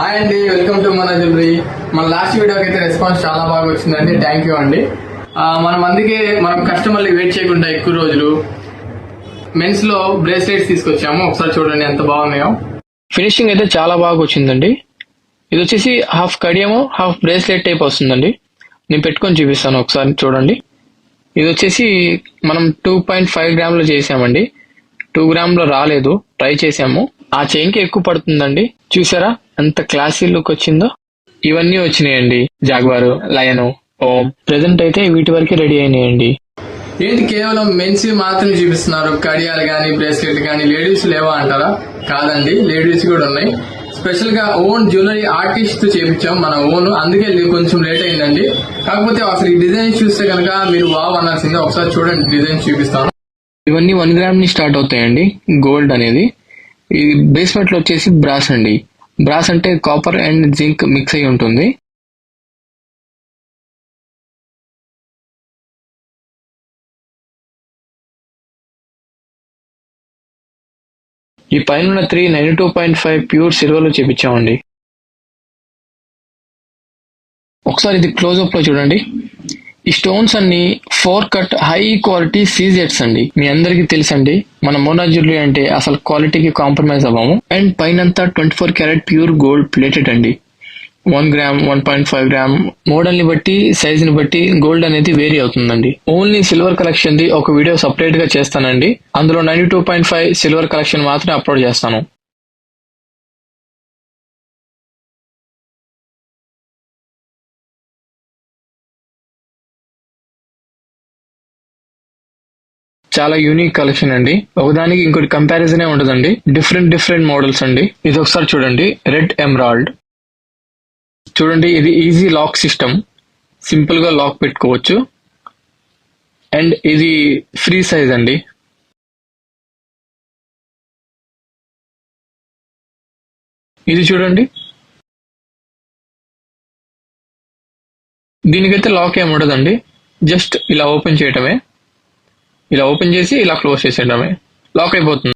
Hi అండి, welcome to మన jewellery. మన లాస్ట్ వీడియోకి అయితే రెస్పాన్స్ చాలా బాగా వచ్చిందండి. థ్యాంక్ యూ అండి. మనం కస్టమర్లు వెయిట్ చేయకుండా ఎక్కువ రోజులు మెన్స్ లో బ్రేస్లెట్స్ తీసుకొచ్చాము. ఒకసారి చూడండి ఎంత బాగున్నాయో. ఫినిషింగ్ అయితే చాలా బాగా వచ్చిందండి. ఇది వచ్చేసి హాఫ్ కడియము హాఫ్ బ్రేస్లెట్ టైప్ వస్తుందండి. నేను పెట్టుకొని చూపిస్తాను, ఒకసారి చూడండి. ఇది వచ్చేసి మనం 2.5 గ్రాములు చేసామండి. 2 గ్రాములు రాలేదు, ట్రై చేసాము. ఆ చైన్కి ఎక్కువ పడుతుందండి. చూసారా ఎంత క్లాసీ లుక్ వచ్చిందో. ఇవన్నీ వచ్చినాయండి, జాగ్వార్, లయన్, ఓం. ప్రెసెంట్ అయితే వీటి వరకు రెడీ అయినాయండి. ఏంటి కేవలం మెన్స్ మాత్రమే చూపిస్తున్నారు, కడియాలు కానీ బ్రేస్లెట్ కానీ, లేడీస్ లేవా అంటారా? కాదండి, లేడీస్ కూడా ఉన్నాయి. స్పెషల్ గా ఓన్ జ్యువెలరీ ఆర్టిస్ట్ చేపించాం, మన ఓన్. అందుకే కొంచెం లేట్ అయిందండి. కాకపోతే అసలు ఈ డిజైన్ చూస్తే కనుక మీరు వావ్ అనాల్సిందే. ఒకసారి చూడండి, డిజైన్ చూపిస్తాను. ఇవన్నీ 1 గ్రామ్ ని స్టార్ట్ అవుతాయండి. గోల్డ్ అనేది ఈ బేస్మెంట్ లో వచ్చేసి బ్రాస్ అండి. బ్రాస్ అంటే కాపర్ అండ్ జింక్ మిక్స్ అయి ఉంటుంది. ఈ పైన 392.5 ప్యూర్ సిల్వర్ లో చేపించామండి. ఒకసారి ఇది క్లోజ్అప్ లో చూడండి. ఈ స్టోన్స్ అన్ని 4 కట్ హై క్వాలిటీ సీజెట్స్ అండి. మీ అందరికి తెలుసండి, మన మోనా జ్యువెలరీ అంటే అసలు క్వాలిటీకి కాంప్రమైజ్ అవ్వము. అండ్ పైనంతా 24 క్యారెట్ ప్యూర్ గోల్డ్ ప్లేటెడ్ అండి. 1 గ్రామ్, 1.5 గ్రామ్ మోడల్ ని బట్టి, సైజ్ ని బట్టి గోల్డ్ అనేది వేరీ అవుతుందండి. ఓన్లీ సిల్వర్ కలెక్షన్ ది ఒక వీడియో సపరేట్ గా చేస్తానండి. అందులో 92.5 సిల్వర్ కలెక్షన్ మాత్రమే అప్లోడ్ చేస్తాను. చాలా యూనిక్ కలెక్షన్ అండి. ఒకదానికి ఇంకోటి కంపారిజనే ఉండదండి. డిఫరెంట్ మోడల్స్ అండి. ఇది ఒకసారి చూడండి, రెడ్ ఎమరాల్డ్. చూడండి, ఇది ఈజీ లాక్ సిస్టమ్, సింపుల్ గా లాక్ పెట్టుకోవచ్చు. అండ్ ఇది ఫ్రీ సైజ్ అండి. ఇది చూడండి, దీనికైతే లాక్ ఏమి ఉండదండి. జస్ట్ ఇలా ఓపెన్ చేయటమే. ఇలా ఓపెన్ చేసి ఇలా క్లోజ్ చేసేయడమే, లాక్ అయిపోతుంది.